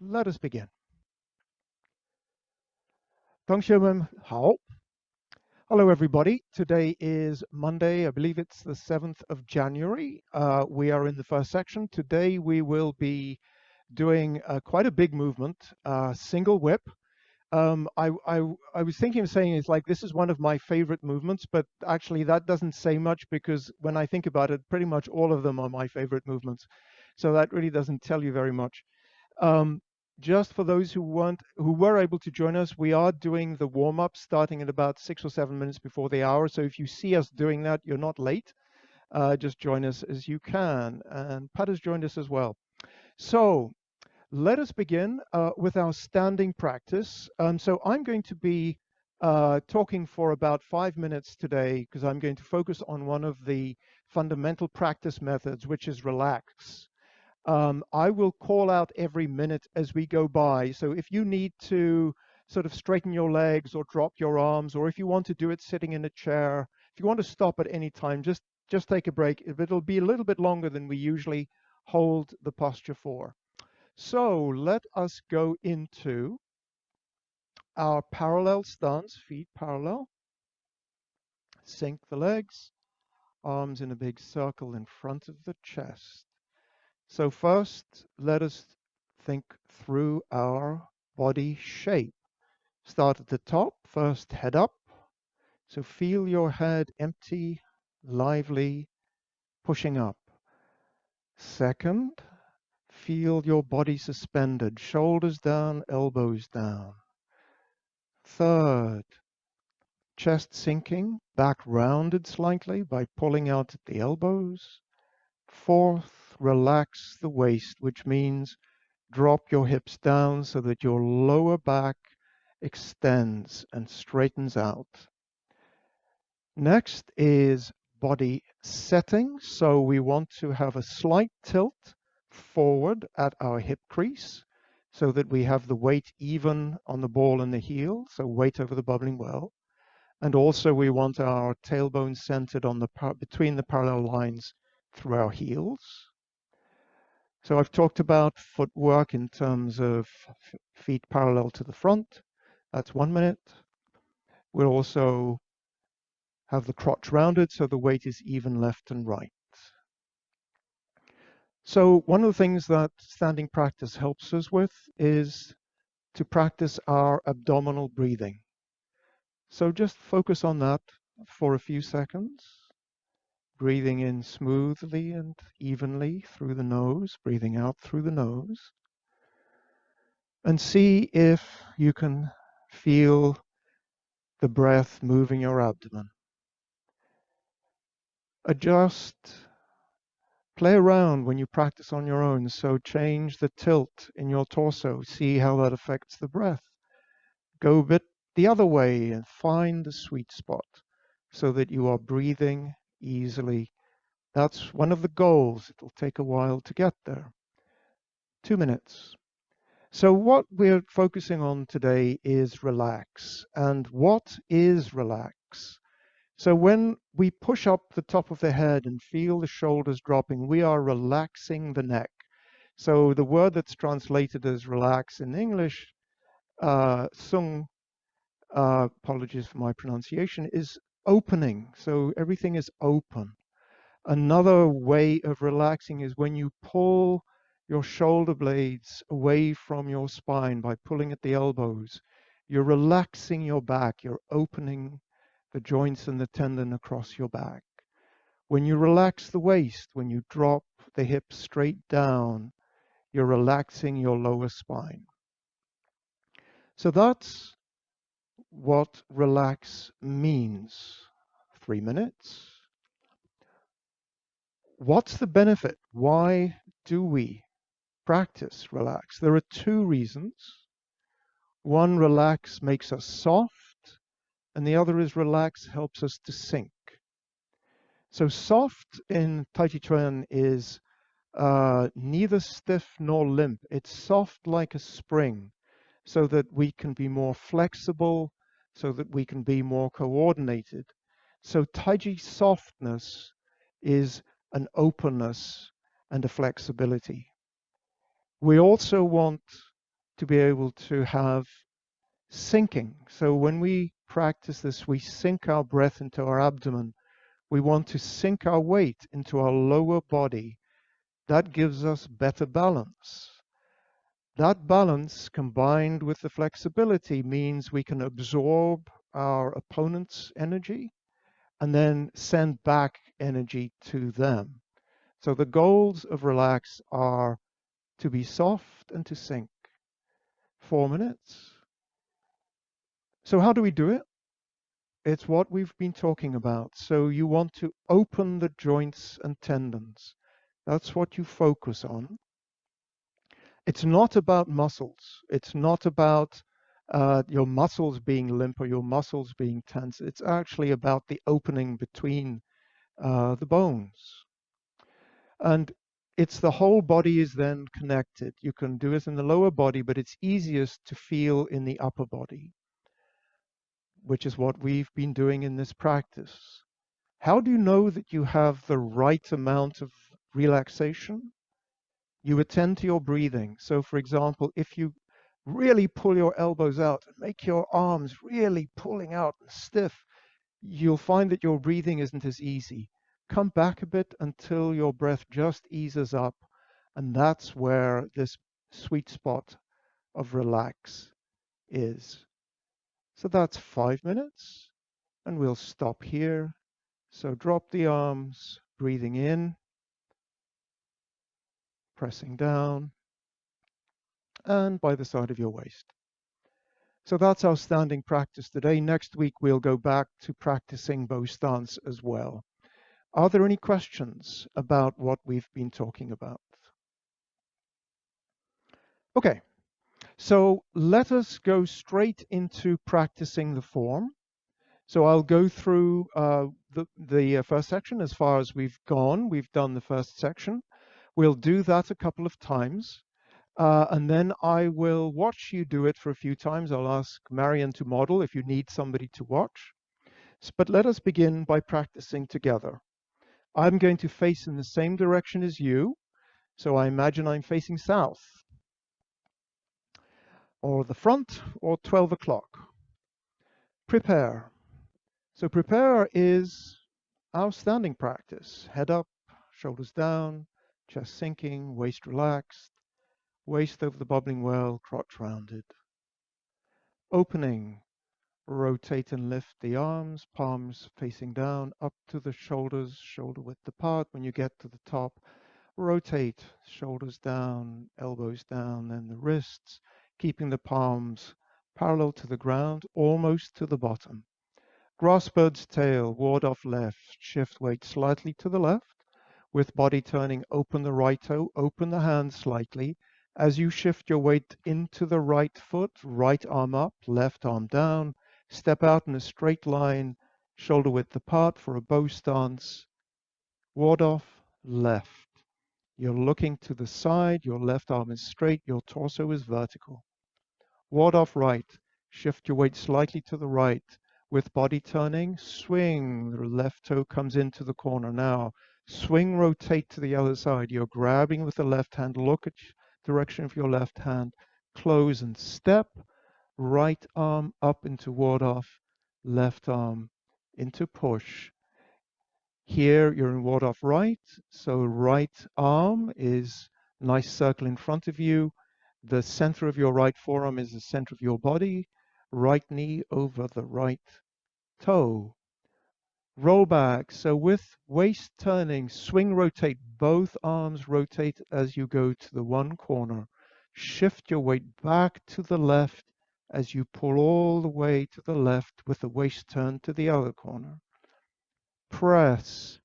Let us begin. 同学们好. Hello, everybody. Today is Monday. I believe it's the 7th of January. We are in the first section. Today we will be doing quite a big movement, single whip. I was thinking of saying it's like this is one of my favorite movements, but actually that doesn't say much because when I think about it, pretty much all of them are my favorite movements. So that really doesn't tell you very much. Just for those who were able to join us, we are doing the warm-up starting at about 6 or 7 minutes before the hour. So if you see us doing that, you're not late. Just join us as you can. And Pat has joined us as well. So let us begin with our standing practice. So I'm going to be talking for about 5 minutes today because I'm going to focus on one of the fundamental practice methods, which is relax. I will call out every minute as we go by. So if you need to sort of straighten your legs or drop your arms, or if you want to do it sitting in a chair, if you want to stop at any time, just take a break. It'll be a little bit longer than we usually hold the posture for. So let us go into our parallel stance, feet parallel. Sink the legs, arms in a big circle in front of the chest. So first, let us think through our body shape. Start at the top, first head up. So feel your head empty, lively, pushing up. Second, feel your body suspended, shoulders down, elbows down. Third, chest sinking, back rounded slightly by pulling out at the elbows. Fourth, relax the waist, which means drop your hips down so that your lower back extends and straightens out. Next is body setting. So we want to have a slight tilt forward at our hip crease so that we have the weight even on the ball and the heel, so weight over the bubbling well. And also we want our tailbone centered on between the parallel lines through our heels. So I've talked about footwork in terms of feet parallel to the front. That's 1 minute. We'll also have the crotch rounded so the weight is even left and right. So one of the things that standing practice helps us with is to practice our abdominal breathing. So just focus on that for a few seconds. Breathing in smoothly and evenly through the nose, breathing out through the nose. And see if you can feel the breath moving your abdomen. Adjust, play around when you practice on your own. So change the tilt in your torso. See how that affects the breath. Go a bit the other way and find the sweet spot so that you are breathing easily. That's one of the goals. It'll take a while to get there. 2 minutes. So what we're focusing on today is relax. And what is relax? So when we push up the top of the head and feel the shoulders dropping, we are relaxing the neck. So the word that's translated as relax in English, sung, apologies for my pronunciation, is opening. So everything is open. Another way of relaxing is when you pull your shoulder blades away from your spine by pulling at the elbows. You're relaxing your back. You're opening the joints and the tendon across your back. When you relax the waist, when you drop the hips straight down, you're relaxing your lower spine. So that's what relax means. 3 minutes. What's the benefit? Why do we practice relax? There are 2 reasons. One, relax makes us soft, and the other is relax helps us to sink. So soft in Tai Chi Chuan is neither stiff nor limp. It's soft like a spring so that we can be more flexible, so that we can be more coordinated. So Tai Chi softness is an openness and a flexibility. We also want to be able to have sinking. So when we practice this, we sink our breath into our abdomen. We want to sink our weight into our lower body. That gives us better balance. That balance combined with the flexibility means we can absorb our opponent's energy and then send back energy to them. So the goals of relax are to be soft and to sink. 4 minutes. So how do we do it? It's what we've been talking about. So you want to open the joints and tendons. That's what you focus on. It's not about muscles. It's not about your muscles being limp or your muscles being tense. It's actually about the opening between the bones. And it's the whole body is then connected. You can do it in the lower body, but it's easiest to feel in the upper body, which is what we've been doing in this practice. How do you know that you have the right amount of relaxation? You attend to your breathing. So for example, if you really pull your elbows out and make your arms really pulling out and stiff, you'll find that your breathing isn't as easy. Come back a bit until your breath just eases up, and that's where this sweet spot of relax is. So that's 5 minutes, and we'll stop here. So drop the arms, breathing in, pressing down, and by the side of your waist. So that's our standing practice today. Next week, we'll go back to practicing bow stance as well. Are there any questions about what we've been talking about? Okay, so let us go straight into practicing the form. So I'll go through the first section as far as we've gone. We've done the first section. We'll do that a couple of times. And then I will watch you do it for a few times. I'll ask Marion to model if you need somebody to watch. But let us begin by practicing together. I'm going to face in the same direction as you. So I imagine I'm facing south, or the front, or 12 o'clock. Prepare. So prepare is our standing practice. Head up, shoulders down, chest sinking, waist relaxed, waist over the bubbling well, crotch rounded. Opening. Rotate and lift the arms, palms facing down, up to the shoulders, shoulder width apart. When you get to the top, rotate, shoulders down, elbows down, then the wrists, keeping the palms parallel to the ground, almost to the bottom. Grass bird's tail, ward off left, shift weight slightly to the left. With body turning, open the right toe, open the hand slightly. As you shift your weight into the right foot, right arm up, left arm down. Step out in a straight line, shoulder width apart for a bow stance. Ward off, left. You're looking to the side, your left arm is straight, your torso is vertical. Ward off right, shift your weight slightly to the right. With body turning, swing, the left toe comes into the corner. Now, swing, rotate to the other side. You're grabbing with the left hand, look at the direction of your left hand, close and step. Right arm up into ward off, left arm into push. Here you're in ward off right, so right arm is nice circle in front of you. The center of your right forearm is the center of your body. Right knee over the right toe. Roll back, so with waist turning, swing, rotate, both arms rotate as you go to the one corner. Shift your weight back to the left as you pull all the way to the left with the waist turned to the other corner. Press.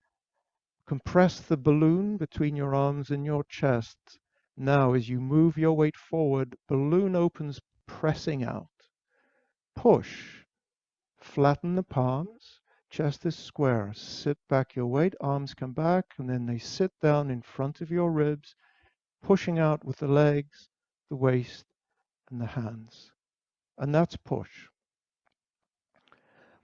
Compress the balloon between your arms and your chest. Now, as you move your weight forward, balloon opens, pressing out. Push. Flatten the palms. Chest is square. Sit back your weight. Arms come back, and then they sit down in front of your ribs, pushing out with the legs, the waist, and the hands. And that's push.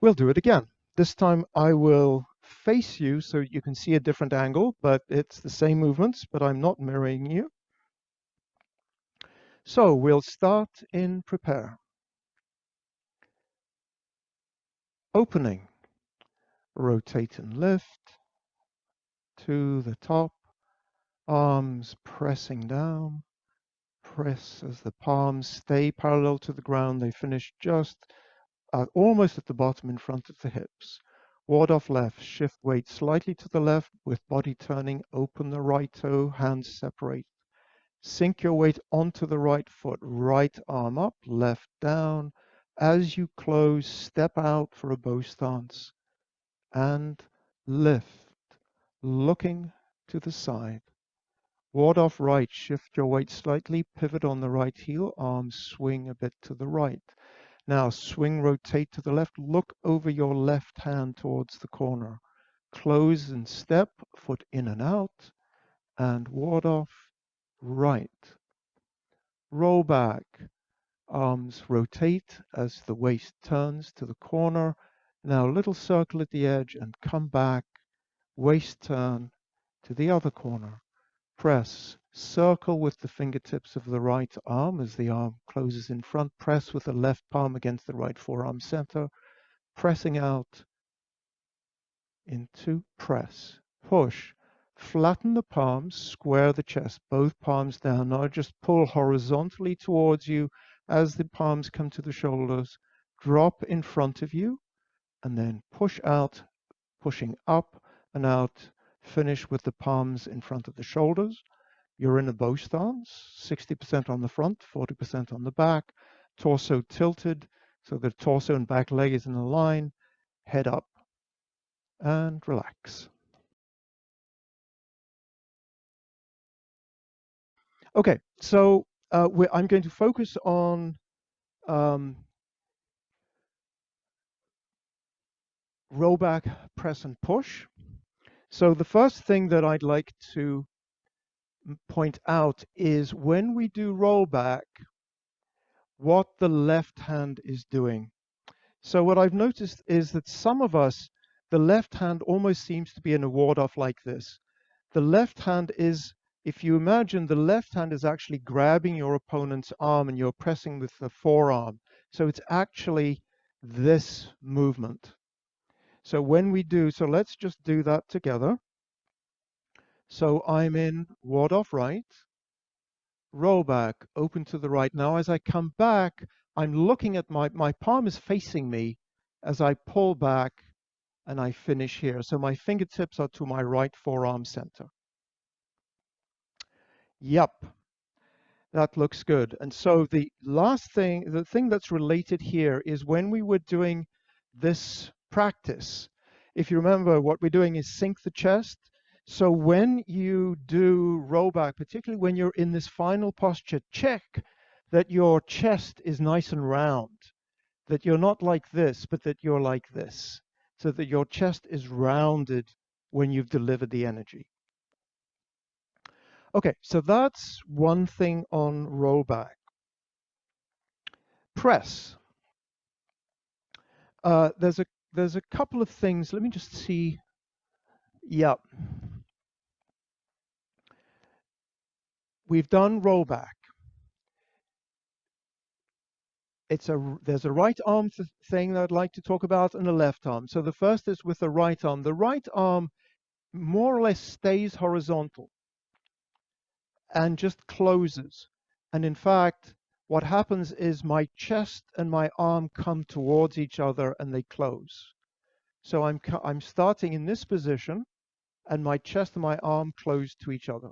We'll do it again. This time I will face you so you can see a different angle, but it's the same movements, but I'm not mirroring you. So we'll start in prepare. Opening, rotate and lift to the top, arms pressing down, press as the palms stay parallel to the ground. They finish just almost at the bottom in front of the hips. Ward off left, shift weight slightly to the left with body turning, open the right toe, hands separate. Sink your weight onto the right foot, right arm up, left down. As you close, step out for a bow stance and lift, looking to the side. Ward off right, shift your weight slightly, pivot on the right heel, arms swing a bit to the right. Now swing, rotate to the left, look over your left hand towards the corner. Close and step, foot in and out, and ward off right. Roll back, arms rotate as the waist turns to the corner. Now little circle at the edge and come back, waist turn to the other corner. Press, circle with the fingertips of the right arm as the arm closes in front. Press with the left palm against the right forearm center, pressing out into press. Push, flatten the palms, square the chest, both palms down. Now just pull horizontally towards you as the palms come to the shoulders. Drop in front of you and then push out, pushing up and out. Finish with the palms in front of the shoulders. You're in a bow stance, 60% on the front, 40% on the back, torso tilted, so the torso and back leg is in a line, head up, and relax. Okay, so I'm going to focus on rollback, press, and push. So the first thing that I'd like to point out is when we do rollback, what the left hand is doing. So what I've noticed is that some of us, the left hand almost seems to be in a ward-off like this. The left hand is, if you imagine, the left hand is actually grabbing your opponent's arm and you're pressing with the forearm. So it's actually this movement. So when we do, so let's just do that together. So I'm in ward-off right, roll back, open to the right. Now as I come back, I'm looking at my palm is facing me as I pull back and I finish here. So my fingertips are to my right forearm center. Yep, that looks good. And so the last thing, the thing that's related here is when we were doing this practice, if you remember, what we're doing is sink the chest. So when you do rollback, particularly when you're in this final posture, check that your chest is nice and round, that you're not like this, but that you're like this, so that your chest is rounded when you've delivered the energy. Okay, so that's one thing on rollback. Press. There's a couple of things. Let me just see. Yeah. We've done rollback. There's a right arm thing that I'd like to talk about and a left arm. So the first is with the right arm. The right arm more or less stays horizontal and just closes. And in fact, what happens is my chest and my arm come towards each other and they close. So I'm starting in this position and my chest and my arm close to each other.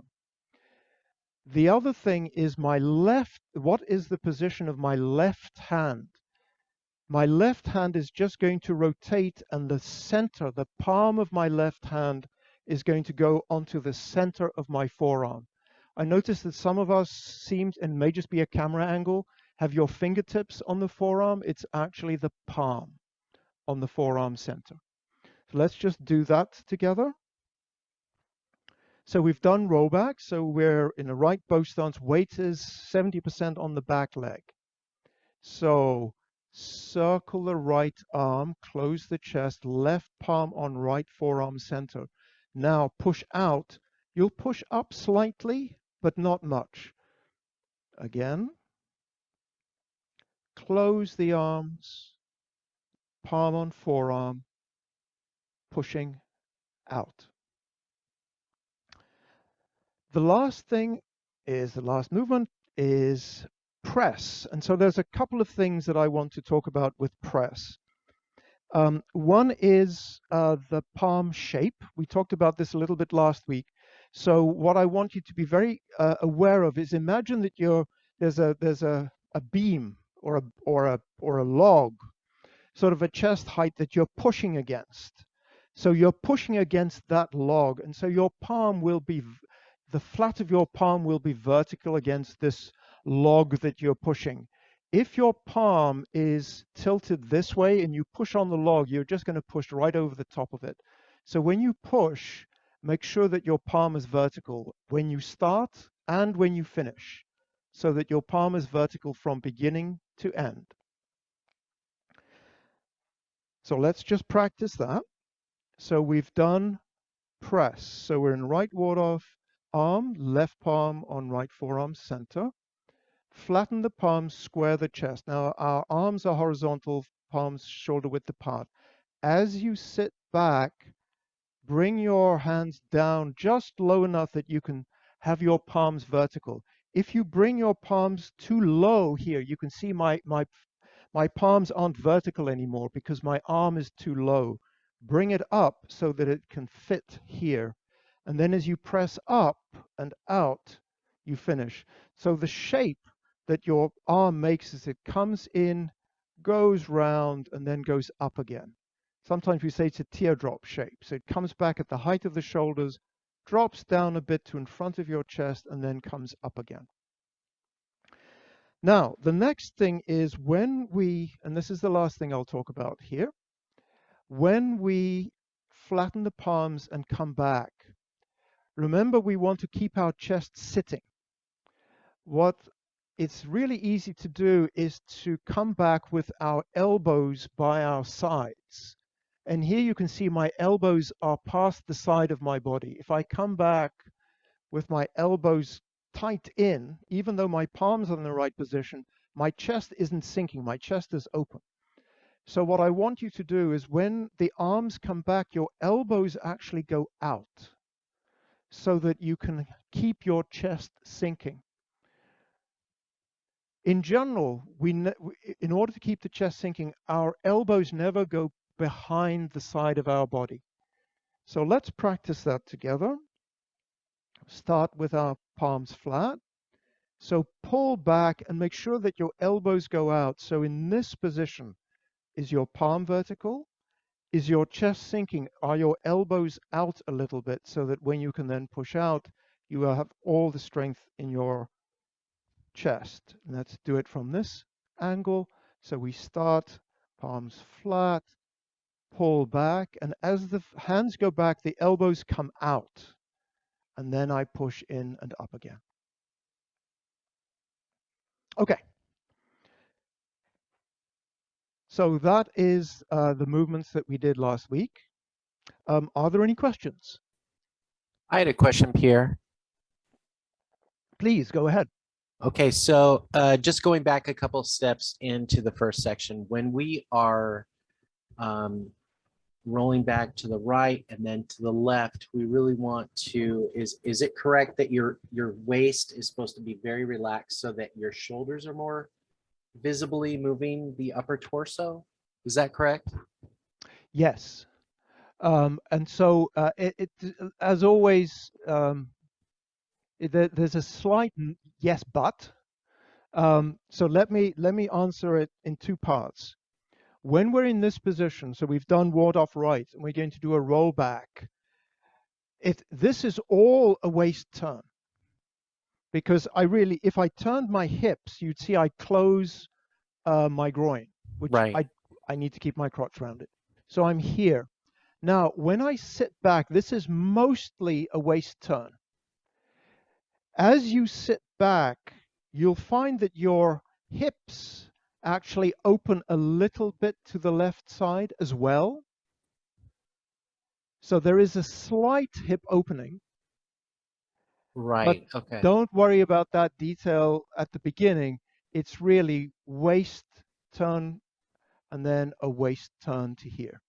The other thing is my left, what is the position of my left hand? My left hand is just going to rotate and the center, the palm of my left hand is going to go onto the center of my forearm. I noticed that some of us seem, and may just be a camera angle, have your fingertips on the forearm. It's actually the palm on the forearm center. So let's just do that together. So we've done rollback. So we're in a right bow stance. Weight is 70% on the back leg. So circle the right arm, close the chest, left palm on right forearm center. Now push out. You'll push up slightly, but not much. Again, close the arms, palm on forearm, pushing out. The last movement is press. And so there's a couple of things that I want to talk about with press. One is the palm shape. We talked about this a little bit last week. So what I want you to be very aware of is, imagine that there's a beam or a log, sort of a chest height that you're pushing against. So you're pushing against that log, and so your palm will be, the flat of your palm will be vertical against this log that you're pushing. If your palm is tilted this way and you push on the log, you're just going to push right over the top of it. So when you push, make sure that your palm is vertical when you start and when you finish, so that your palm is vertical from beginning to end. So let's just practice that. So we've done press. So we're in right ward off, arm, left palm on right forearm center. Flatten the palms, square the chest. Now our arms are horizontal, palms shoulder width apart. As you sit back, bring your hands down just low enough that you can have your palms vertical. If you bring your palms too low here, you can see my palms aren't vertical anymore because my arm is too low. Bring it up so that it can fit here. And then as you press up and out, you finish. So the shape that your arm makes is it comes in, goes round, and then goes up again. Sometimes we say it's a teardrop shape. So it comes back at the height of the shoulders, drops down a bit to in front of your chest, and then comes up again. Now, the next thing is when we, and this is the last thing I'll talk about here, when we flatten the palms and come back, remember we want to keep our chest sitting. What it's really easy to do is to come back with our elbows by our sides. And here you can see my elbows are past the side of my body. If I come back with my elbows tight in, even though my palms are in the right position, my chest isn't sinking, my chest is open. So what I want you to do is when the arms come back, your elbows actually go out so that you can keep your chest sinking. In general, in order to keep the chest sinking, our elbows never go behind the side of our body. So let's practice that together. Start with our palms flat. So pull back and make sure that your elbows go out. So in this position, is your palm vertical? Is your chest sinking? Are your elbows out a little bit so that when you can then push out, you will have all the strength in your chest? And let's do it from this angle. So we start palms flat, pull back, and as the hands go back, the elbows come out. And then I push in and up again. Okay. So that is the movements that we did last week. Are there any questions? I had a question, Pierre. Please go ahead. Okay, so just going back a couple steps into the first section, when we are rolling back to the right and then to the left, we really want to, is it correct that your waist is supposed to be very relaxed so that your shoulders are more visibly moving the upper torso? Is that correct? Yes. And so as always, there's a slight yes, but. So let me answer it in two parts. When we're in this position, so we've done ward off right, and we're going to do a rollback. This is all a waist turn, because if I turned my hips, you'd see I close my groin, which right. I need to keep my crotch rounded. So I'm here. Now, when I sit back, this is mostly a waist turn. As you sit back, you'll find that your hips actually open a little bit to the left side as well. So there is a slight hip opening. Right, but okay. Don't worry about that detail at the beginning. It's really waist turn, and then a waist turn to here.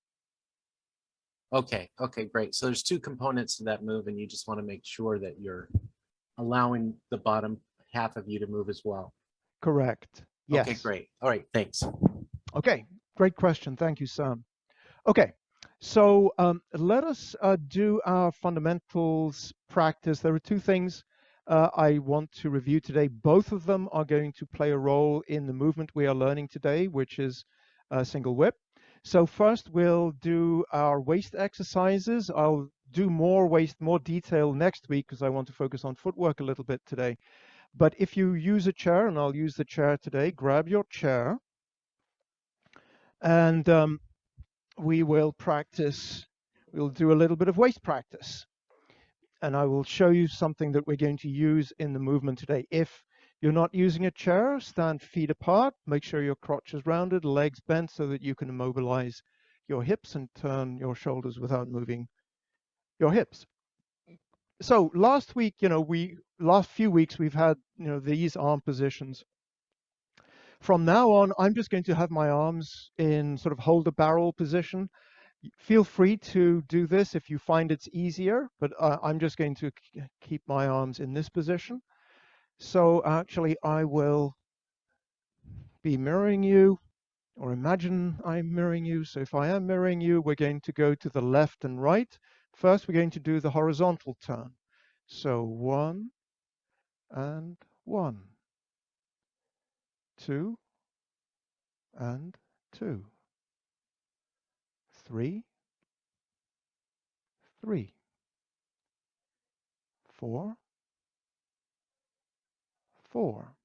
Okay, great. So there's two components to that move, and you just want to make sure that you're allowing the bottom half of you to move as well. Correct. Yes. Okay, great. All right, thanks. Okay, great question. Thank you, Sam. Okay, so let us do our fundamentals practice. There are two things I want to review today. Both of them are going to play a role in the movement we are learning today, which is single whip. So first we'll do our waist exercises. I'll do more detail next week because I want to focus on footwork a little bit today. But if you use a chair, and I'll use the chair today, grab your chair, and we will practice. We'll do a little bit of waist practice. And I will show you something that we're going to use in the movement today. If you're not using a chair, stand feet apart, make sure your crotch is rounded, legs bent so that you can immobilize your hips and turn your shoulders without moving your hips. So last week, last few weeks, we've had, these arm positions. From now on, I'm just going to have my arms in sort of hold a barrel position. Feel free to do this if you find it's easier, but I'm just going to keep my arms in this position. So actually, I will be mirroring you, or imagine I'm mirroring you. So if I am mirroring you, we're going to go to the left and right. First, we're going to do the horizontal turn. So 1 and 1, 2 and 2, 3, 3, 4, 4.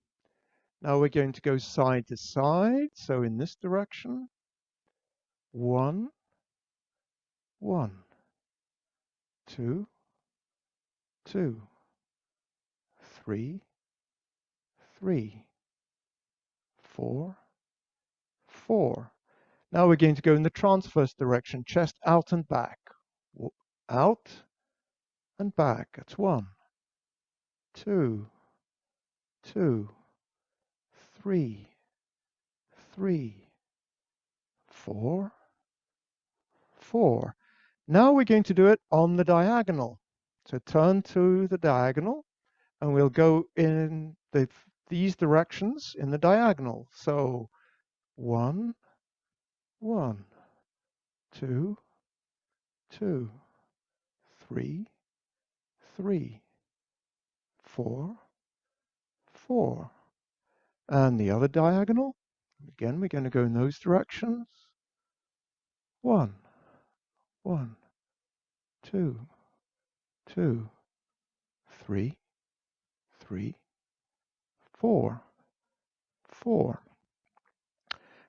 Now we're going to go side to side. So in this direction, 1, 1, 2, 2, 3, 3, 4, 4. Now we're going to go in the transverse direction, chest out and back. Out and back. That's 1, 2, 2, 3, 3, 4, 4. Now we're going to do it on the diagonal. So turn to the diagonal, and we'll go in these directions in the diagonal. So 1, 1, 2, 2, 3, 3, 4, 4. And the other diagonal, again, we're going to go in those directions. 1, 1, 2, 2, 3, 3, 4, 4.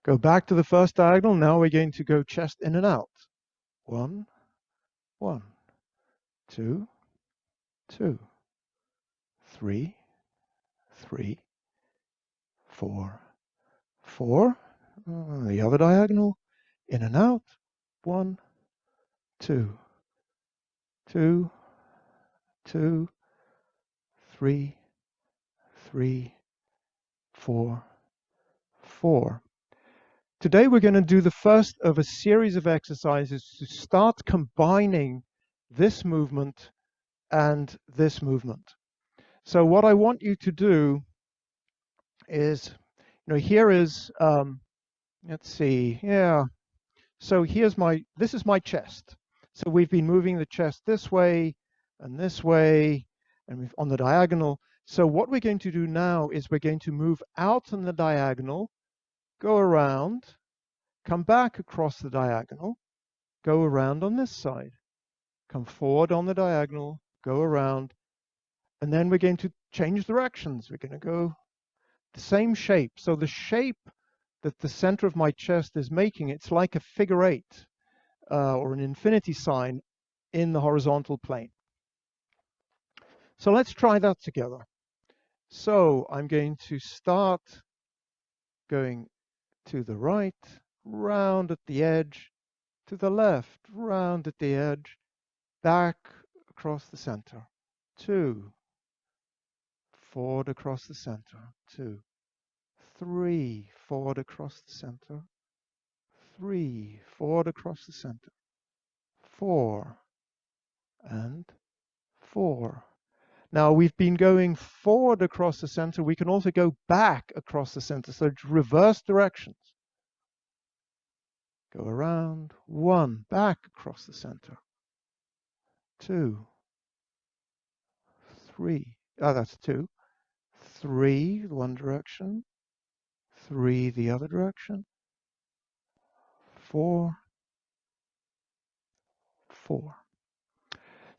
Go back to the first diagonal. Now we're going to go chest in and out. 1, 1, 2, 2, 3, 3, 4, 4. The other diagonal, in and out. 1, 2, 2, 2, 3, 3, 4, 4. Today we're going to do the first of a series of exercises to start combining this movement and this movement. So what I want you to do is, here is, let's see, yeah. So this is my chest. So we've been moving the chest this way, and we've on the diagonal. So what we're going to do now is we're going to move out on the diagonal, go around, come back across the diagonal, go around on this side, come forward on the diagonal, go around, and then we're going to change directions. We're going to go the same shape. So the shape that the center of my chest is making, it's like a figure 8 or an infinity sign in the horizontal plane. So let's try that together. So I'm going to start going to the right, round at the edge, to the left, round at the edge, back across the center. 2, forward across the center. 2, 3, forward across the center, 3, forward across the center, 4, and 4. Now we've been going forward across the center. We can also go back across the center, so it's reverse directions. Go around, 1, back across the center, 2, 3, that's 2, 3, one direction, 3, the other direction, 4, 4.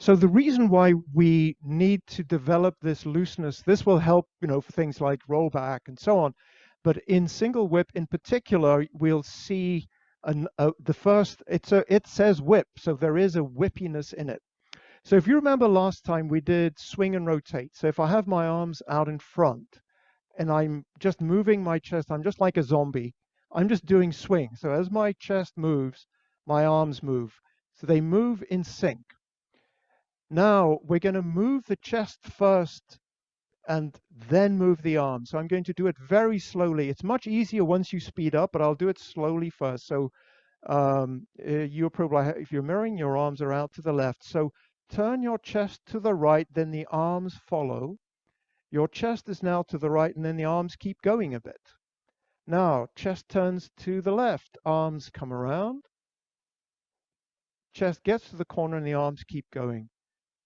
So the reason why we need to develop this looseness, this will help, for things like rollback and so on. But in single whip in particular, we'll see the first, it says whip, so there is a whippiness in it. So if you remember last time we did swing and rotate. So if I have my arms out in front and I'm just moving my chest, I'm just like a zombie. I'm just doing swing. So as my chest moves, my arms move. So they move in sync. Now we're going to move the chest first and then move the arm. So I'm going to do it very slowly. It's much easier once you speed up, but I'll do it slowly first. So you're probably, if you're mirroring, your arms are out to the left. So turn your chest to the right, then the arms follow. Your chest is now to the right, and then the arms keep going a bit. Now, chest turns to the left, arms come around. Chest gets to the corner, and the arms keep going.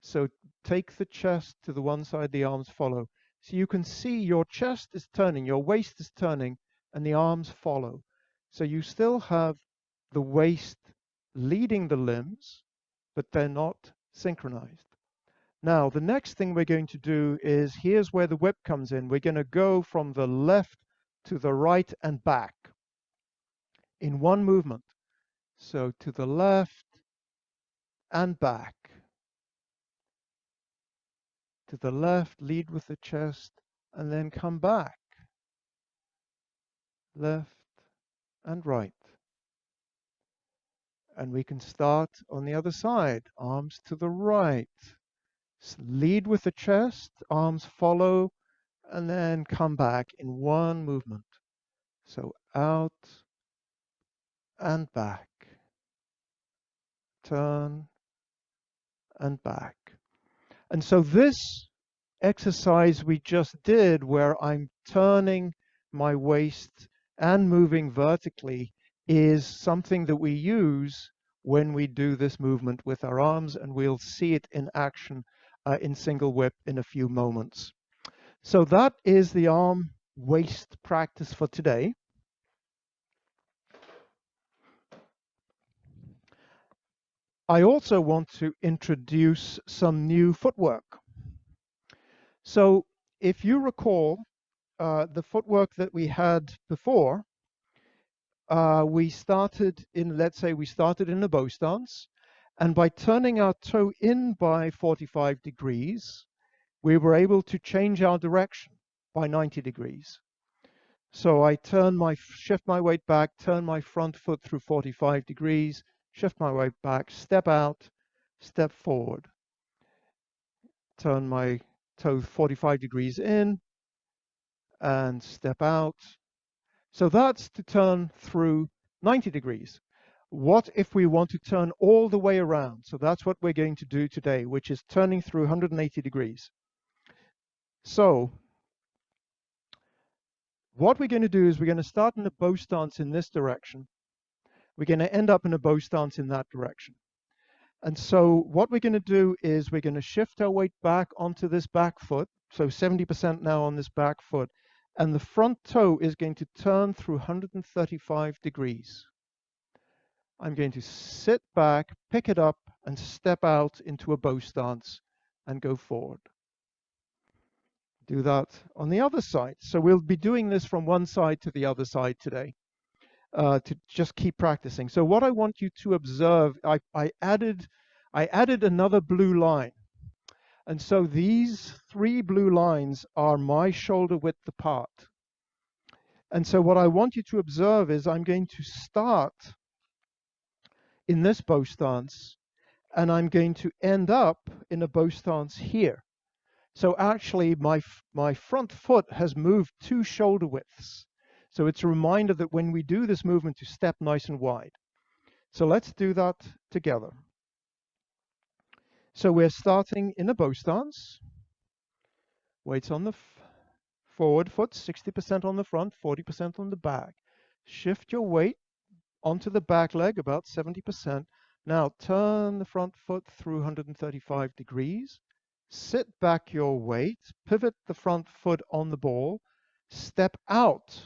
So take the chest to the one side, the arms follow. So you can see your chest is turning, your waist is turning, and the arms follow. So you still have the waist leading the limbs, but they're not synchronized. Now, the next thing we're going to do is, here's where the whip comes in. We're going to go from the left to the right and back in one movement. So to the left and back. To the left, lead with the chest, and then come back. Left and right. And we can start on the other side. Arms to the right. Lead with the chest, arms follow, and then come back in one movement. So out and back. Turn and back. And so this exercise we just did, where I'm turning my waist and moving vertically, is something that we use when we do this movement with our arms, and we'll see it in action in single whip in a few moments. So that is the arm waist practice for today. I also want to introduce some new footwork. So if you recall, the footwork that we had before, we started in, let's say we started in a bow stance, and by turning our toe in by 45 degrees, we were able to change our direction by 90 degrees. So I shift my weight back, turn my front foot through 45 degrees, shift my weight back, step out, step forward. Turn my toe 45 degrees in and step out. So that's to turn through 90 degrees. What if we want to turn all the way around? So that's what we're going to do today, which is turning through 180 degrees. So what we're going to do is we're going to start in a bow stance in this direction. We're going to end up in a bow stance in that direction. And so what we're going to do is we're going to shift our weight back onto this back foot. So 70% now on this back foot. And the front toe is going to turn through 135 degrees. I'm going to sit back, pick it up, and step out into a bow stance and go forward. Do that on the other side. So we'll be doing this from one side to the other side today to just keep practicing. So what I want you to observe, I added another blue line. And so these 3 blue lines are my shoulder width apart. And so what I want you to observe is I'm going to start in this bow stance, and I'm going to end up in a bow stance here. So actually my front foot has moved 2 shoulder widths. So it's a reminder that when we do this movement, to step nice and wide. So let's do that together. So we're starting in a bow stance. Weights on the forward foot, 60% on the front, 40% on the back. Shift your weight onto the back leg, about 70%. Now turn the front foot through 135 degrees. Sit back your weight, pivot the front foot on the ball, step out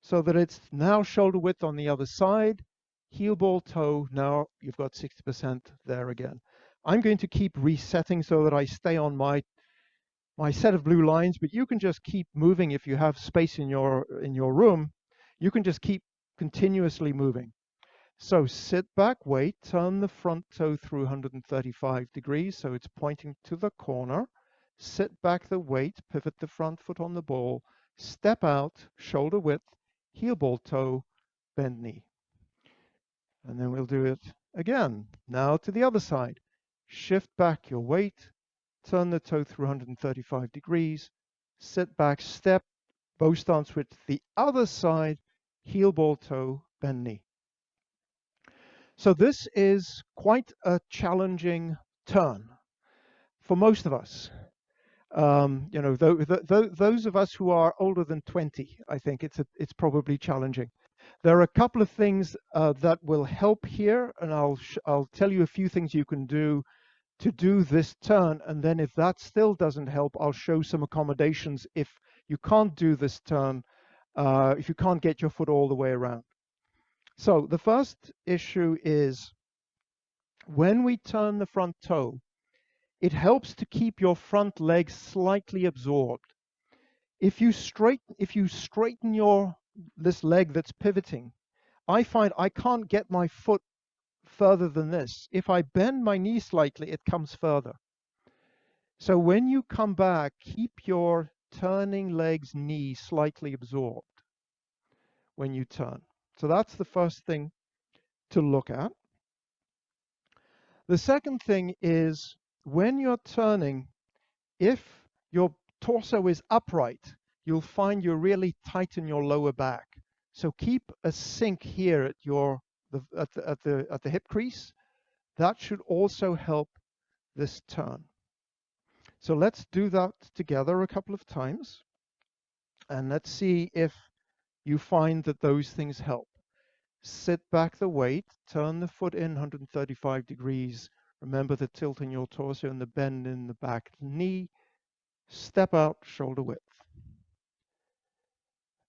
so that it's now shoulder width on the other side, heel ball toe. Now you've got 60% there again. I'm going to keep resetting so that I stay on my set of blue lines, but you can just keep moving. If you have space in your room, you can just keep continuously moving. So sit back, wait, turn the front toe through 135 degrees, so it's pointing to the corner. Sit back the weight, pivot the front foot on the ball, step out, shoulder width, heel ball toe, bend knee. And then we'll do it again. Now to the other side. Shift back your weight, turn the toe through 135 degrees, sit back, step, bow stance with the other side, heel ball toe, bend knee. So this is quite a challenging turn for most of us. You know, those of us who are older than 20, I think it's probably challenging. There are a couple of things that will help here, and I'll tell you a few things you can do to do this turn, and then if that still doesn't help, I'll show some accommodations if you can't do this turn, if you can't get your foot all the way around. So the first issue is when we turn the front toe, it helps to keep your front leg slightly absorbed. If you straighten this leg that's pivoting, I find I can't get my foot further than this. If I bend my knee slightly, it comes further. So when you come back, keep your turning leg's knee slightly absorbed when you turn. So that's the first thing to look at. The second thing is when you're turning, if your torso is upright, you'll find you really tighten your lower back. So keep a sink here at the hip crease. That should also help this turn. So let's do that together a couple of times, and let's see if you find that those things help. Sit back the weight, turn the foot in 135 degrees. Remember the tilt in your torso and the bend in the back knee. Step out, shoulder width.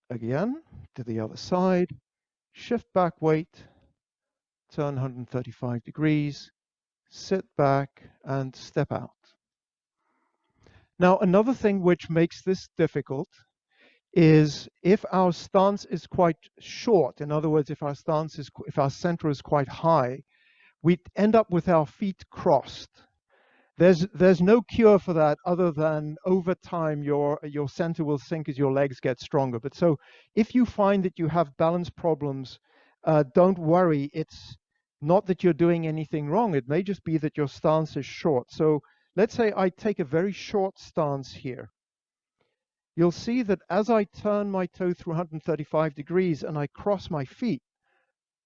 Again, to the other side. Shift back weight, turn 135 degrees, sit back and step out. Now, another thing which makes this difficult is if our stance is quite short. In other words, if our center is quite high, we end up with our feet crossed. There's no cure for that other than over time your center will sink as your legs get stronger. But so if you find that you have balance problems, don't worry. It's not that you're doing anything wrong. It may just be that your stance is short. So let's say I take a very short stance here. You'll see that as I turn my toe through 135 degrees and I cross my feet,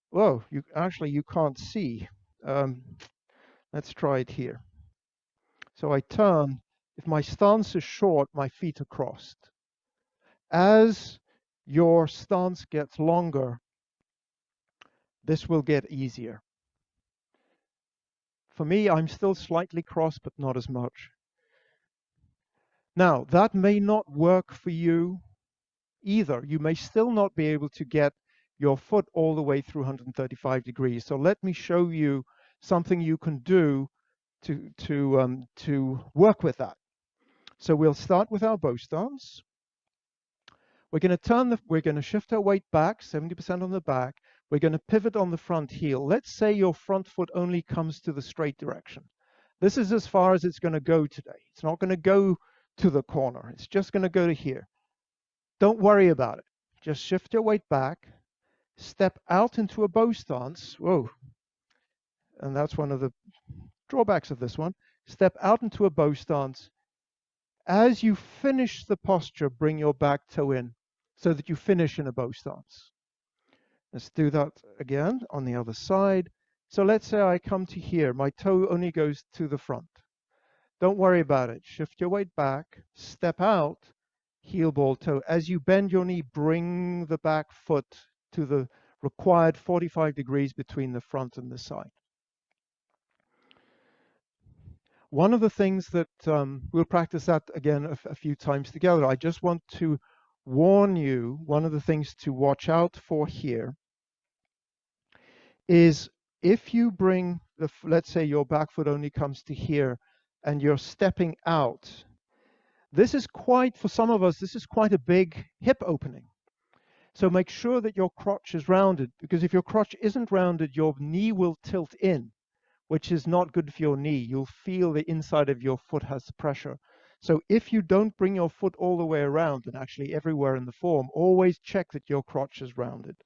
whoa, you can't see. Let's try it here. So I turn. If my stance is short, my feet are crossed. As your stance gets longer, this will get easier. For me, I'm still slightly crossed, but not as much. Now, that may not work for you either. You may still not be able to get your foot all the way through 135 degrees. So let me show you something you can do to work with that. So we'll start with our bow stance. We're going to shift our weight back, 70% on the back. We're going to pivot on the front heel. Let's say your front foot only comes to the straight direction. This is as far as it's going to go today. It's not going to go to the corner. It's just going to go to here. Don't worry about it. Just shift your weight back, step out into a bow stance. Whoa. And that's one of the drawbacks of this one. Step out into a bow stance. As you finish the posture, bring your back toe in. so that you finish in a bow stance. Let's do that again on the other side. So let's say I come to here, my toe only goes to the front. Don't worry about it. Shift your weight back, step out, heel ball toe. As you bend your knee, bring the back foot to the required 45 degrees between the front and the side. One of the things that we'll practice that again a few times together. I just want to warn you, one of the things to watch out for here is if you bring the, let's say your back foot only comes to here and you're stepping out, this is quite, for some of us, this is quite a big hip opening. So make sure that your crotch is rounded, because if your crotch isn't rounded, your knee will tilt in, which is not good for your knee. You'll feel the inside of your foot has pressure. So if you don't bring your foot all the way around, and actually everywhere in the form, always check that your crotch is rounded.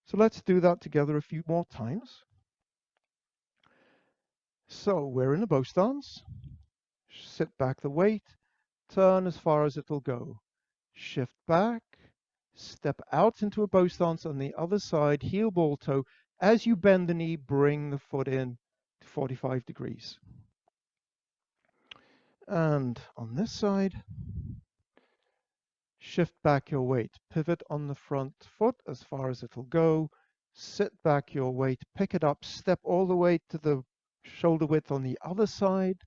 So let's do that together a few more times. So we're in a bow stance. Sit back the weight, turn as far as it'll go. Shift back, step out into a bow stance on the other side, heel ball toe. As you bend the knee, bring the foot in to 45 degrees. And on this side, shift back your weight. Pivot on the front foot as far as it'll go. Sit back your weight, pick it up, step all the way to the shoulder width on the other side.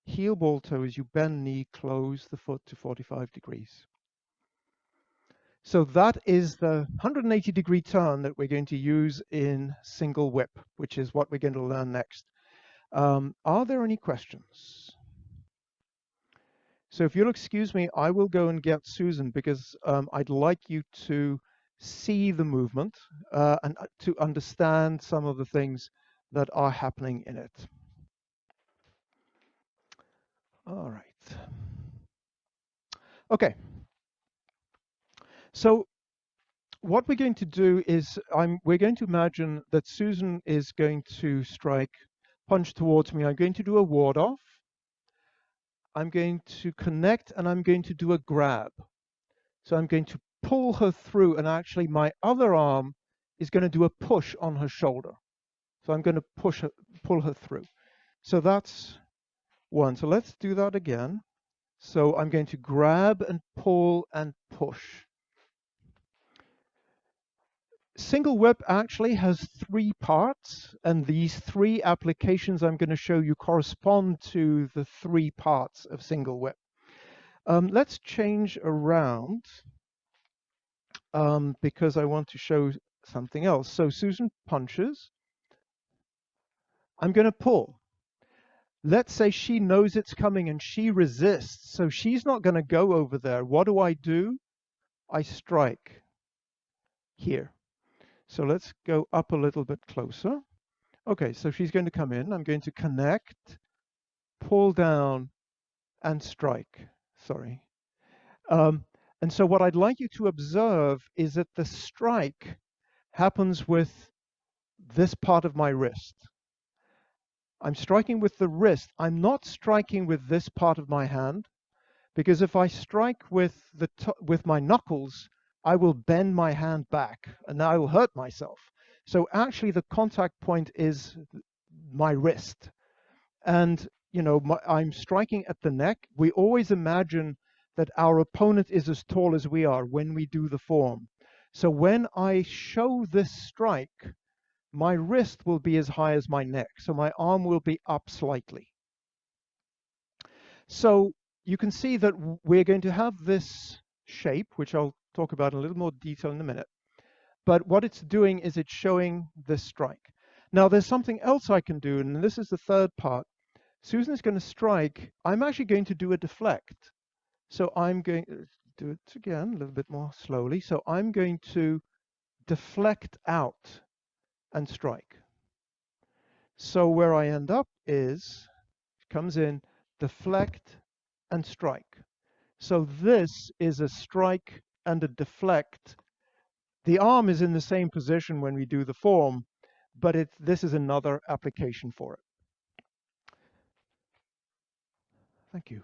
Heel ball toe as you bend knee, close the foot to 45 degrees. So that is the 180-degree turn that we're going to use in single whip, which is what we're going to learn next. Are there any questions? So if you'll excuse me, I will go and get Susan, because I'd like you to see the movement and to understand some of the things that are happening in it. All right. Okay. So what we're going to do is we're going to imagine that Susan is going to strike, punch towards me. I'm going to do a ward off. I'm going to connect, and I'm going to do a grab. So I'm going to pull her through, and actually my other arm is going to do a push on her shoulder. So I'm going to pull her through. So that's one. So let's do that again. So I'm going to grab and pull and push. Single whip actually has 3 parts, and these 3 applications I'm going to show you correspond to the 3 parts of single whip. Let's change around because I want to show something else. So Susan punches. I'm going to pull. Let's say she knows it's coming and she resists, so she's not going to go over there. What do? I strike here. So let's go up a little bit closer. Okay, so she's going to come in. I'm going to connect, pull down, and strike. Sorry. And so what I'd like you to observe is that the strike happens with this part of my wrist. I'm striking with the wrist. I'm not striking with this part of my hand, because if I strike with my knuckles, I will bend my hand back and I will hurt myself. So actually the contact point is my wrist. And you know, I'm striking at the neck. We always imagine that our opponent is as tall as we are when we do the form. So when I show this strike, my wrist will be as high as my neck. So my arm will be up slightly. So you can see that we're going to have this shape, which I'll talk about in a little more detail in a minute. But what it's doing is it's showing this strike. Now there's something else I can do, and this is the third part. Susan is going to strike. I'm actually going to do a deflect. So I'm going to do it again a little bit more slowly. So I'm going to deflect out and strike. So where I end up is, comes in, deflect and strike. So this is a strike and a deflect. The arm is in the same position when we do the form, but this is another application for it. Thank you.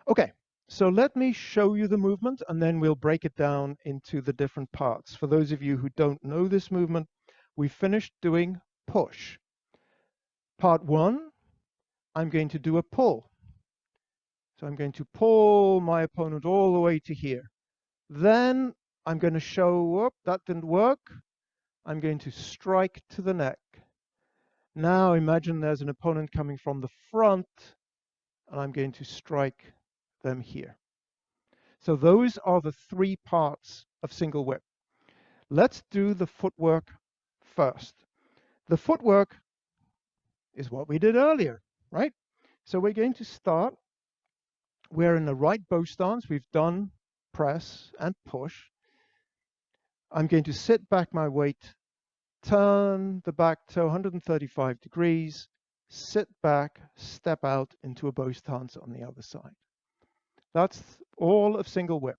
Okay, So let me show you the movement, and then we'll break it down into the different parts. For those of you who don't know this movement, we finished doing push. Part 1, I'm going to do a pull. So I'm going to pull my opponent all the way to here. Then I'm going to show up. That didn't work. I'm going to strike to the neck. Now imagine there's an opponent coming from the front, and I'm going to strike them here. So those are the 3 parts of single whip. Let's do the footwork first. The footwork is what we did earlier, right? So we're going to start. We're in the right bow stance. We've done press and push. I'm going to sit back my weight, turn the back toe 135 degrees, sit back, step out into a bow stance on the other side. That's all of single whip.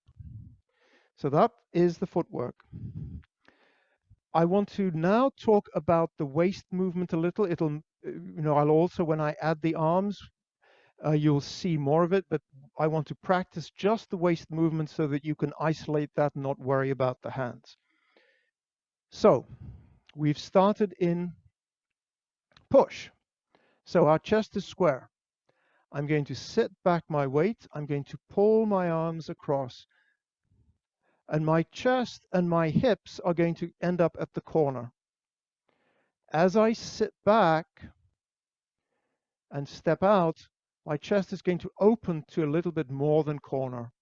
So that is the footwork. I want to now talk about the waist movement a little. I'll also, when I add the arms, you'll see more of it, but I want to practice just the waist movement so that you can isolate that and not worry about the hands. So we've started in push. So our chest is square. I'm going to sit back my weight. I'm going to pull my arms across. And my chest and my hips are going to end up at the corner. As I sit back and step out, my chest is going to open to a little bit more than corner.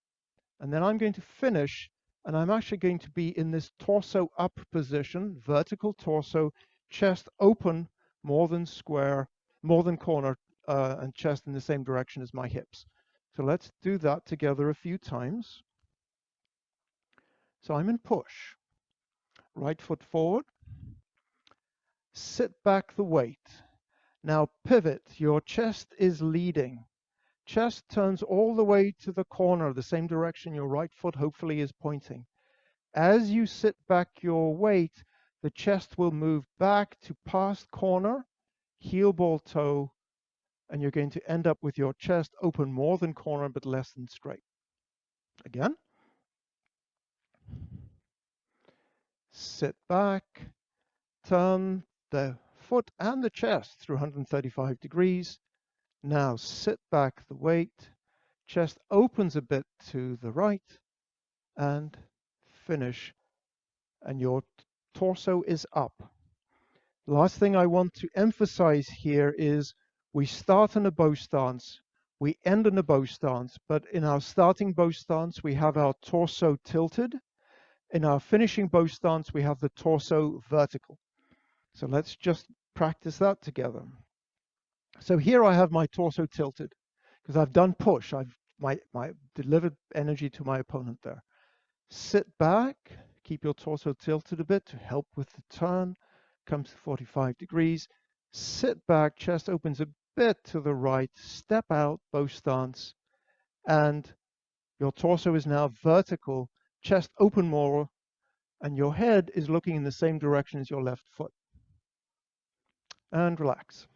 And then I'm going to finish, and I'm actually going to be in this torso up position, vertical torso, chest open more than square, more than corner, and chest in the same direction as my hips. So let's do that together a few times. So I'm in push. Right foot forward. Sit back the weight. Now pivot. Your chest is leading. Chest turns all the way to the corner, the same direction your right foot hopefully is pointing. As you sit back your weight, the chest will move back to past corner, heel ball toe, and you're going to end up with your chest open more than corner but less than straight. Again. Sit back, turn the foot and the chest through 135 degrees. Now sit back the weight, chest opens a bit to the right, and finish, and your torso is up. Last thing I want to emphasize here is we start in a bow stance, we end in a bow stance, but in our starting bow stance, we have our torso tilted. In our finishing bow stance, we have the torso vertical. So let's just practice that together. So here I have my torso tilted because I've done push. I've delivered energy to my opponent there. Sit back, keep your torso tilted a bit to help with the turn. Comes to 45 degrees. Sit back, chest opens a bit to the right, step out, bow stance, and your torso is now vertical, chest open more, and your head is looking in the same direction as your left foot. And relax.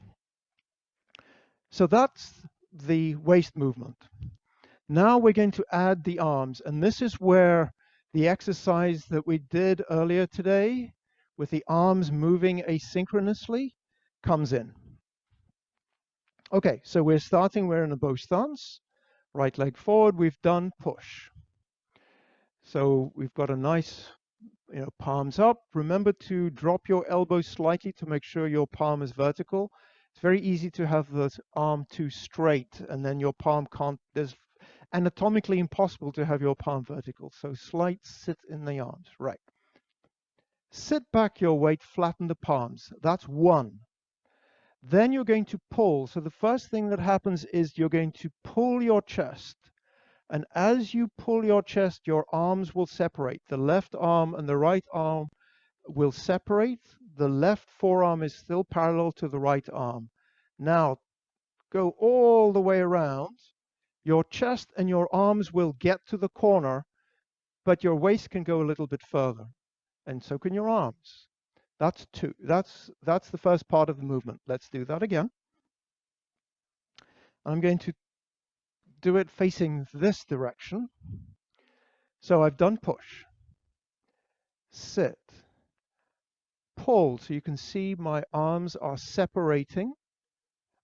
So that's the waist movement. Now we're going to add the arms, and this is where the exercise that we did earlier today with the arms moving asynchronously comes in. Okay, so we're in a bow stance, right leg forward, we've done push. So we've got a nice, palms up. Remember to drop your elbows slightly to make sure your palm is vertical. It's very easy to have the arm too straight, and then your palm can't, there's anatomically impossible to have your palm vertical. So slight sit in the arms, right. Sit back your weight, flatten the palms. That's 1. Then you're going to pull. So the first thing that happens is you're going to pull your chest. And as you pull your chest, your arms will separate. The left arm and the right arm will separate. The left forearm is still parallel to the right arm. Now, go all the way around. Your chest and your arms will get to the corner, but your waist can go a little bit further, and so can your arms. That's 2. That's the first part of the movement. Let's do that again. I'm going to do it facing this direction. So I've done push, sit, pull. So you can see my arms are separating.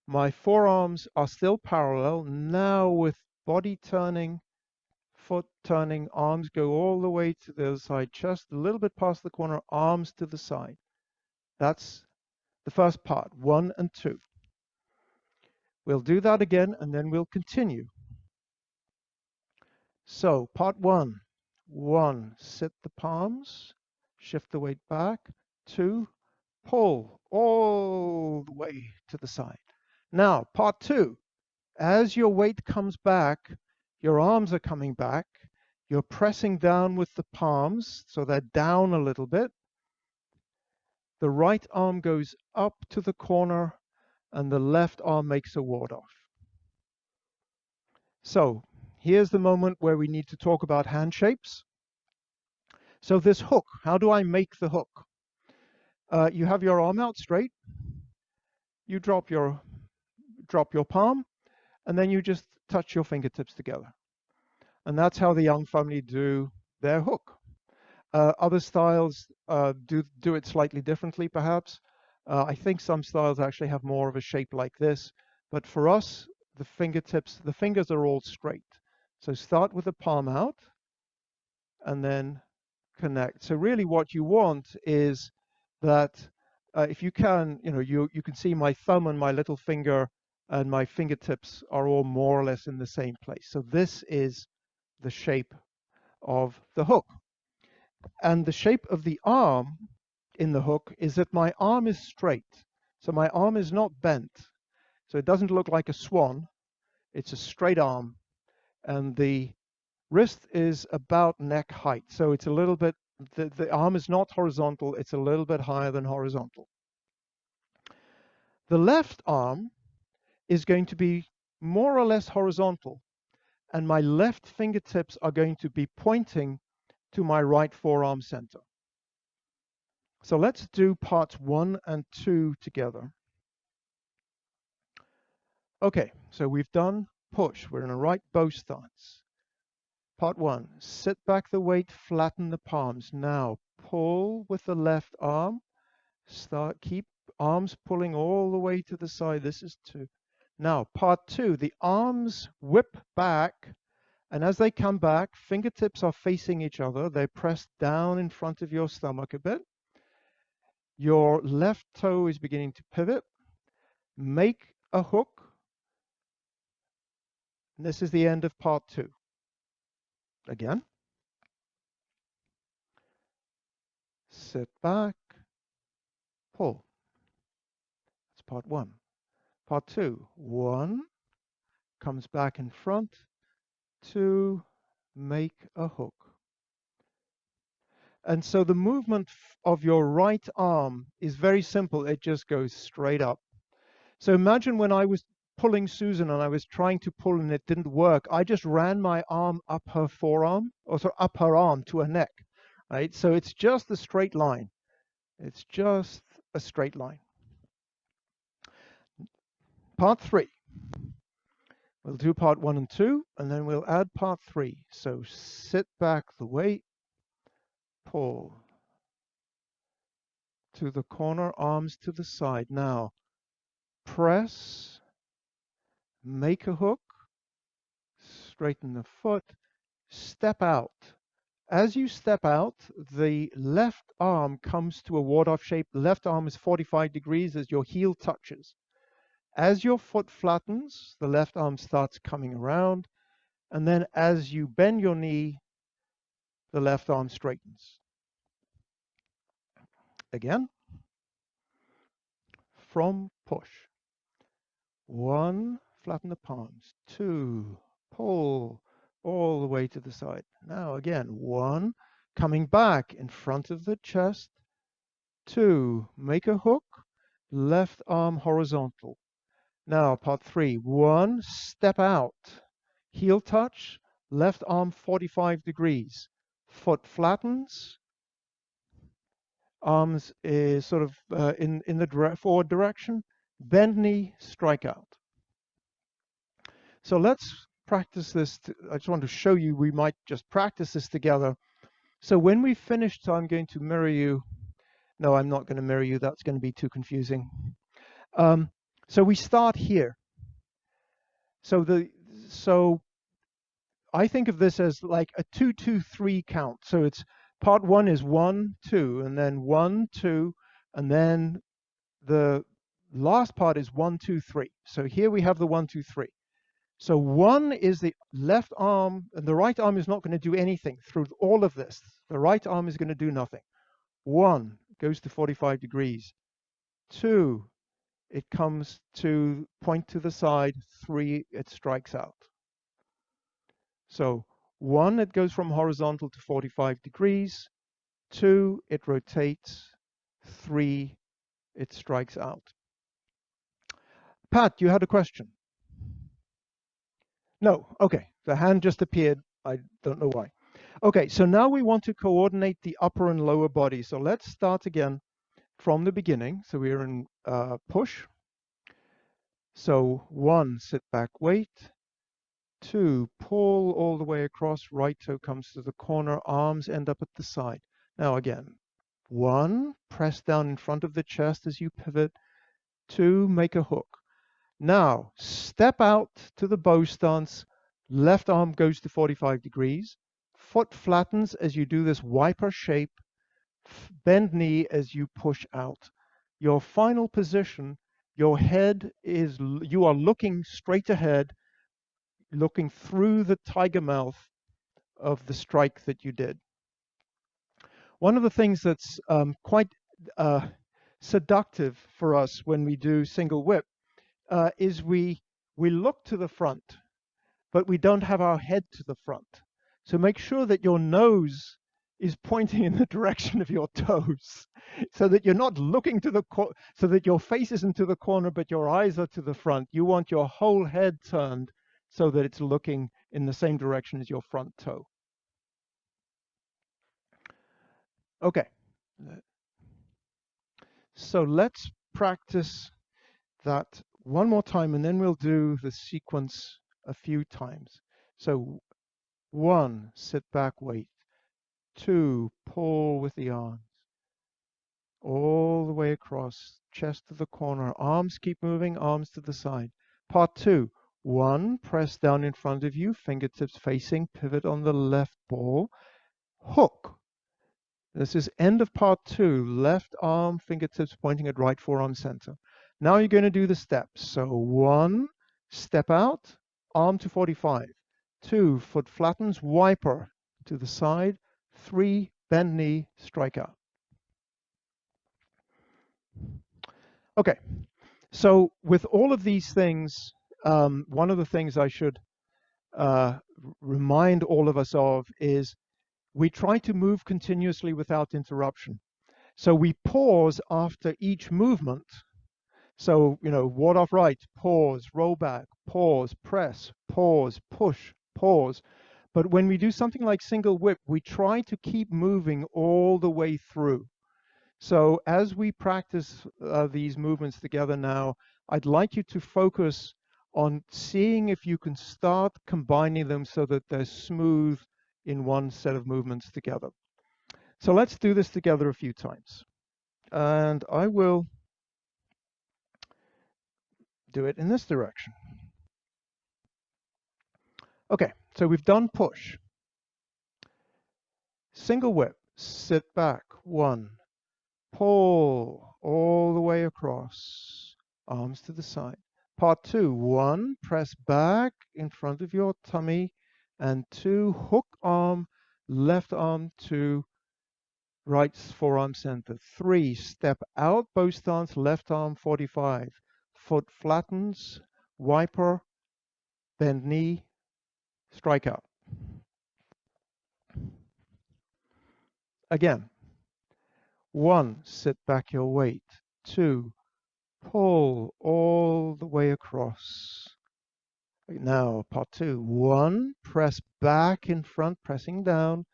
My forearms are still parallel. Now with body turning, foot turning, arms go all the way to the other side, chest a little bit past the corner, arms to the side. That's the first part, 1 and 2. We'll do that again and then we'll continue. So part 1, 1, sit the palms, shift the weight back, 2, pull all the way to the side. Now part 2, as your weight comes back, your arms are coming back, you're pressing down with the palms, so they're down a little bit. The right arm goes up to the corner and the left arm makes a ward off. So here's the moment where we need to talk about hand shapes. So this hook, how do I make the hook? You have your arm out straight, you drop your palm, and then you just touch your fingertips together. And that's how the young family do their hook. Other styles do it slightly differently, perhaps. I think some styles actually have more of a shape like this, but for us, the fingers are all straight. So start with the palm out, and then connect. So really what you want is that if you can, you can see my thumb and my little finger and my fingertips are all more or less in the same place. So this is the shape of the hook. And the shape of the arm in the hook is that my arm is straight. So my arm is not bent. So it doesn't look like a swan. It's a straight arm. And the wrist is about neck height. So it's a little bit, the arm is not horizontal. It's a little bit higher than horizontal. The left arm is going to be more or less horizontal. And my left fingertips are going to be pointing to my right forearm center. So let's do parts 1 and 2 together. Okay, so we've done push. We're in a right bow stance. Part 1, sit back the weight, flatten the palms. Now pull with the left arm. Keep arms pulling all the way to the side. This is 2. Now part 2, the arms whip back, and as they come back, fingertips are facing each other. They're pressed down in front of your stomach a bit. Your left toe is beginning to pivot. Make a hook. And this is the end of part 2. Again. Sit back. Pull. That's part 1. Part 2. 1. Comes back in front. 2. Make a hook. And so the movement of your right arm is very simple. It just goes straight up. So imagine when I was pulling Susan and I was trying to pull and it didn't work. I just ran my arm up her forearm, or sorry, up her arm to her neck, right? So it's just a straight line. It's just a straight line. Part 3. We'll do part 1 and 2, and then we'll add part 3. So sit back the weight, pull to the corner, arms to the side. Now press, make a hook, straighten the foot, step out. As you step out, the left arm comes to a ward-off shape. The left arm is 45 degrees as your heel touches. As your foot flattens, the left arm starts coming around, and then as you bend your knee, the left arm straightens. Again, from push. 1, flatten the palms. 2, pull all the way to the side. Now again, 1, coming back in front of the chest. 2, make a hook, left arm horizontal. Now part 3, 1, step out, heel touch, left arm 45 degrees, foot flattens, arms is sort of in the forward direction, bend knee, strike out. So let's practice this. I just want to show you, we might just practice this together. So when we finished, I'm going to mirror you. No, I'm not going to mirror you. That's going to be too confusing. So we start here. So I think of this as like a 2-2-3 count. So it's part one is 1, 2, and then 1, 2, and then the last part is 1, 2, 3. So here we have the 1, 2, 3. So 1 is the left arm, and the right arm is not going to do anything through all of this. The right arm is going to do nothing. 1 goes to 45 degrees. 2, it comes to point to the side. 3, it strikes out. So 1, it goes from horizontal to 45 degrees. 2, it rotates. 3, it strikes out. Pat, you had a question? No. Okay. The hand just appeared. I don't know why. Okay, so now we want to coordinate the upper and lower body. So let's start again from the beginning. So we're in push. So 1, sit back, wait. 2, pull all the way across, right toe comes to the corner, arms end up at the side. Now again, 1, press down in front of the chest as you pivot. 2, make a hook. Now, step out to the bow stance. Left arm goes to 45 degrees. Foot flattens as you do this wiper shape. Bend knee as you push out. Your final position, your head is, you are looking straight ahead, looking through the tiger mouth of the strike that you did. One of the things that's quite seductive for us when we do single whip is we look to the front, but we don't have our head to the front. So make sure that your nose is pointing in the direction of your toes, so that you're not looking to the so that your face isn't to the corner, but your eyes are to the front. You want your whole head turned so that it's looking in the same direction as your front toe. Okay. So let's practice that one more time, and then we'll do the sequence a few times. So 1, sit back, wait. 2, pull with the arms all the way across, chest to the corner, arms keep moving, arms to the side. Part 2, 1, press down in front of you, fingertips facing, pivot on the left ball, hook. This is end of part 2, left arm, fingertips pointing at right forearm center. Now you're going to do the steps. So 1, step out, arm to 45. 2, foot flattens, wiper to the side. 3, bend knee, strike out. Okay, so with all of these things, one of the things I should remind all of us of is we try to move continuously without interruption. So we pause after each movement. So, ward off right, pause, roll back, pause, press, pause, push, pause. But when we do something like single whip, we try to keep moving all the way through. So as we practice these movements together now, I'd like you to focus on seeing if you can start combining them so that they're smooth in one set of movements together. So let's do this together a few times. And I will do it in this direction. Okay, so we've done push. Single whip, sit back, 1, pull all the way across, arms to the side. Part 2, 1, press back in front of your tummy, and 2, hook arm, left arm to right forearm center. 3, step out, bow stance, left arm 45. Foot flattens, wiper, bend knee, strike out. Again. 1, sit back your weight. 2, pull all the way across. Now, part 2. 1, press back in front, pressing down.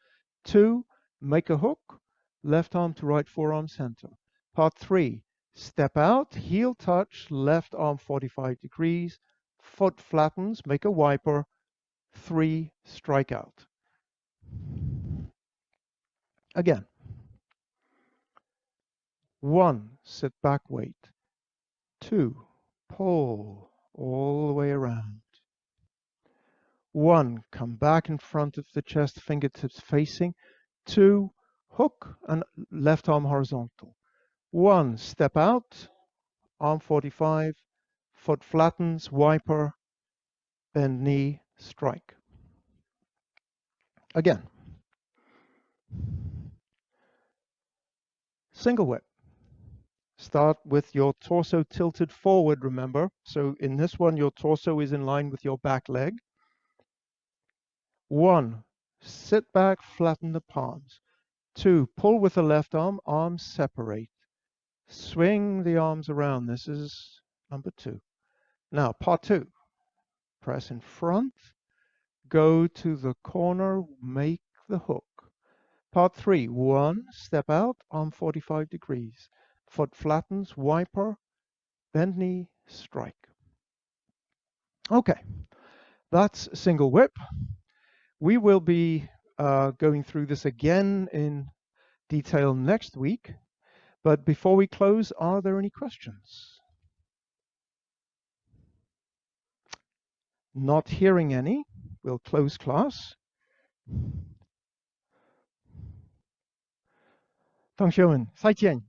2, make a hook, left arm to right forearm center. Part 3, step out, heel touch, left arm 45 degrees, foot flattens, make a wiper, 3, strike out. Again. 1, sit back weight. 2, pull all the way around. 1, come back in front of the chest, fingertips facing. 2, hook and left arm horizontal. 1, step out, arm 45, foot flattens, wiper, bend knee, strike. Again. Single whip. Start with your torso tilted forward, remember. So in this one, your torso is in line with your back leg. 1, sit back, flatten the palms. 2, pull with the left arm, arms separate. Swing the arms around. This is number 2. Now, part 2. Press in front, go to the corner, make the hook. Part 3. 1, step out, arm 45 degrees. Foot flattens, wiper, bend knee, strike. Okay, that's single whip. We will be going through this again in detail next week. But before we close, are there any questions? Not hearing any, we'll close class. 同学们，再见。